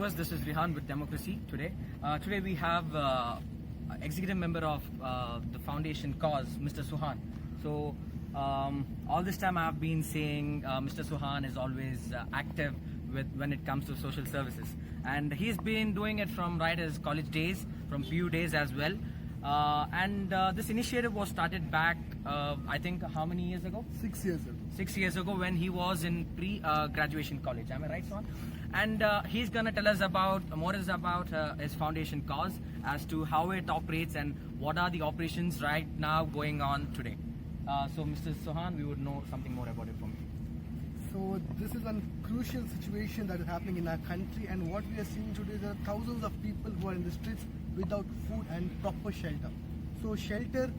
viewers, this is Rehan with Democracy today. Today we have executive member of the foundation cause, Mr. Suhan. So all this time I have been saying Mr. Suhan is always active when it comes to social services, and he's been doing it from right his college days, from PU days as well. This initiative was started back, I think, how many years ago? 6 years ago. 6 years ago, when he was in pre-graduation college. Am I right, Swan? And he's going to tell us more about his foundation cause, as to how it operates and what are the operations right now going on today. So, Mr. Suhan, we would know something more about it from you. So this is a crucial situation that is happening in our country, and what we are seeing today, there are thousands of people who are in the streets without food and proper shelter. So shelter,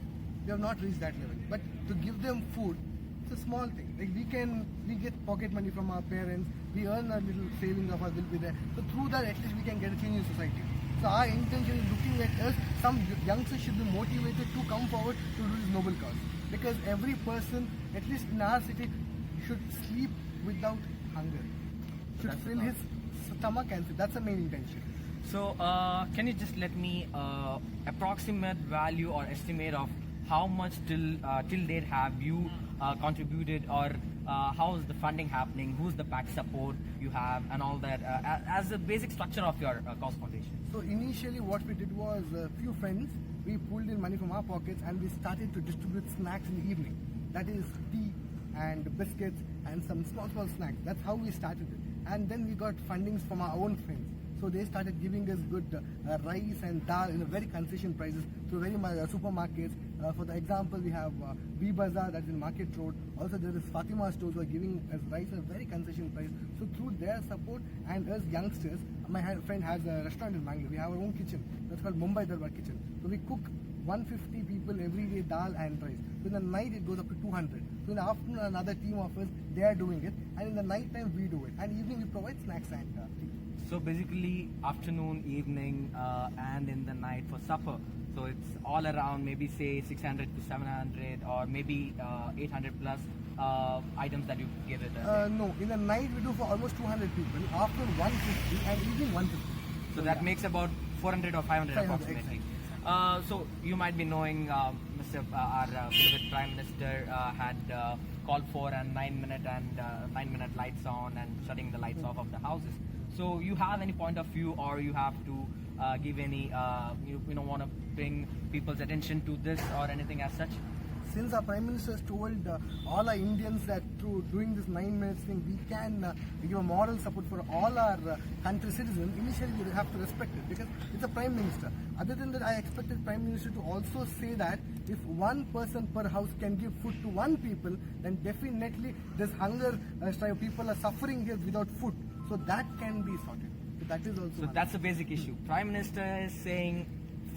we have not reached that level, but to give them food, it's a small thing. Like we get pocket money from our parents, we earn a little savings of us will be there. So through that, at least we can get a change in society. So our intention is looking at us, some youngsters should be motivated to come forward to do this noble cause. Because every person, at least in our city, should sleep without hunger. Should fill his stomach and sleep. That's the main intention. So, can you just let me approximate value or estimate of how much till date have you contributed, or how is the funding happening? Who's the back support you have, and all that as a basic structure of your cause foundation? So initially, what we did was a few friends. We pulled in money from our pockets and we started to distribute snacks in the evening. That is tea and biscuits and some small snacks. That's how we started it. And then we got fundings from our own friends. So they started giving us good rice and dal in a very concession prices through very supermarkets. For the example, we have B Bazaar, that's in Market Road. Also there is Fatima stores who are giving us rice at a very concession price. So through their support and us youngsters, my friend has a restaurant in Mangalore. We have our own kitchen. That's called Mumbai Darbar Kitchen. So we cook 150 people every day dal and rice. So in the night it goes up to 200. So in the afternoon another team of us, they are doing it. And in the night time we do it. And evening we provide snacks and tea. So basically afternoon, evening and in the night for supper. So it's all around maybe say 600 to 700 or maybe 800 plus items that you give it. No, in the night we do for almost 200 people. Afternoon 150 and evening 150. So that makes about 400 or 500 approximately. Exactly. So you might be knowing our beloved Prime Minister had called for a 9-minute lights on and shutting the lights off of the houses. So you have any point of view, or you have to give any, you want to bring people's attention to this or anything as such? Since our Prime Minister has told all our Indians that through doing this 9 minutes thing, we can give a moral support for all our country citizens, initially we have to respect it because it's a Prime Minister. Other than that, I expected Prime Minister to also say that if one person per house can give food to one people, then definitely this hunger strife, people are suffering here without food. So that can be sorted. So that is also. So that's the basic issue. Prime Minister is saying,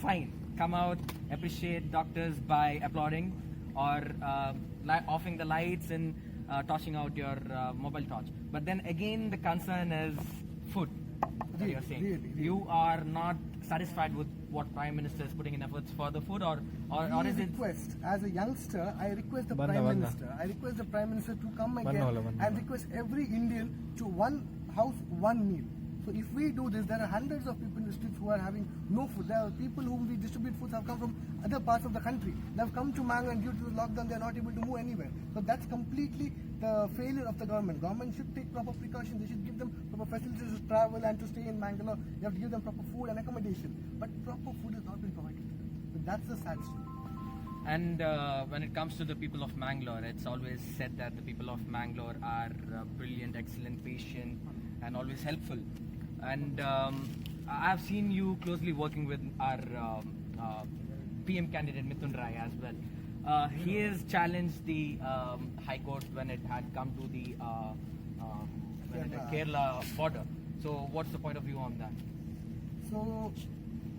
fine, come out, appreciate doctors by applauding, or offing the lights and tossing out your mobile torch. But then again, the concern is food. That you're saying really. You are not satisfied with what Prime Minister is putting in efforts for the food, or is it? Request as a youngster, I request the Prime Minister. I request the Prime Minister to come again and request every Indian to one house, one meal. So if we do this, there are hundreds of people in the streets who are having no food. There are people whom we distribute foods have come from other parts of the country. They have come to Mangalore, and due to the lockdown, they are not able to move anywhere. So that's completely the failure of the government. Government should take proper precautions. They should give them proper facilities to travel and to stay in Mangalore. You have to give them proper food and accommodation. But proper food has not been provided. So that's the sad story. And when it comes to the people of Mangalore, it's always said that the people of Mangalore are brilliant, excellent, patient, and always helpful. And I've seen you closely working with our PM candidate Mithun Rai as well. He has challenged the High Court when it had come to the Kerala border. So what's the point of view on that? So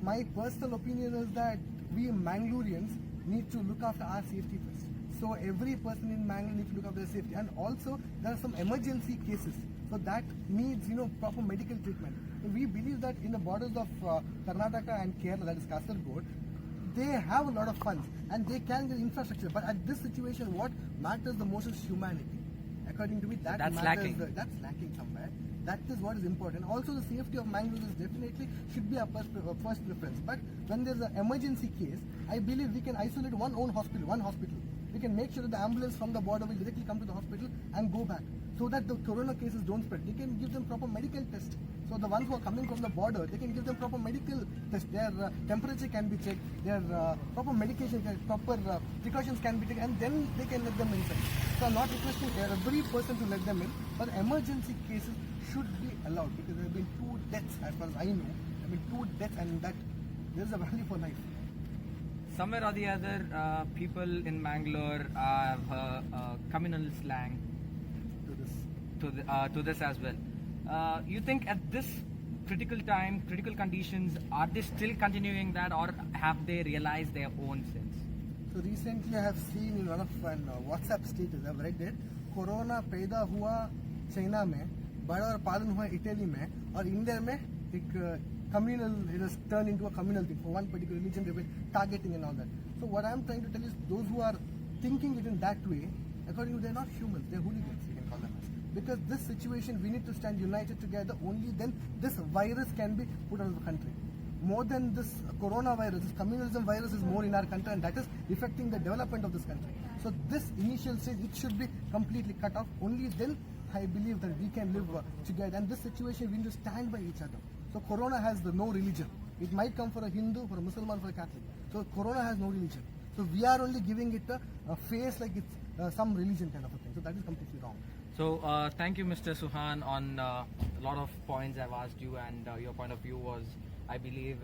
my personal opinion is that we Mangaloreans need to look after our safety first. So every person in Mangalore needs to look after their safety. And also there are some emergency cases. So that needs, proper medical treatment. We believe that in the borders of Karnataka and Kerala, that is Kasaragod, they have a lot of funds and they can get infrastructure. But at this situation, what matters the most is humanity. According to me, that's lacking. That's lacking somewhere. That is what is important. Also, the safety of Mangalore is definitely should be our first preference. But when there's an emergency case, I believe we can isolate one hospital. We can make sure that the ambulance from the border will directly come to the hospital and go back, so that the corona cases don't spread. They can give them proper medical test. So the ones who are coming from the border, they can give them proper medical test. Their temperature can be checked. Their proper medication, proper precautions can be taken, and then they can let them inside. So I'm not requesting every person to let them in, but emergency cases should be allowed, because there have been 2 deaths as far as I know. There have been 2 deaths, and that there is a value for life. Somewhere or the other, people in Mangalore have communal slang to this as well. You think at this critical time, critical conditions, are they still continuing that, or have they realized their own sins? So recently I have seen in one of WhatsApp status, I've read it, corona पैदा हुआ China में, बड़ा और पालन हुआ Italy में, और India में एक communal, it has turned into a communal thing. For one particular religion, they've been targeting and all that. So what I'm trying to tell is, those who are thinking it in that way, according to, they're not humans, they're hooligans, you can call them as. Because this situation, we need to stand united together. Only then this virus can be put out of the country. More than this coronavirus, this communalism virus is more in our country, and that is affecting the development of this country. So this initial stage, it should be completely cut off. Only then I believe that we can live together. And this situation, we need to stand by each other. So corona has no religion. It might come for a Hindu, for a Muslim, for a Catholic. So corona has no religion. So we are only giving it a face like it's some religion kind of a thing. So that is completely wrong. So thank you, Mr. Suhan, on a lot of points I've asked you, and your point of view was, I believe,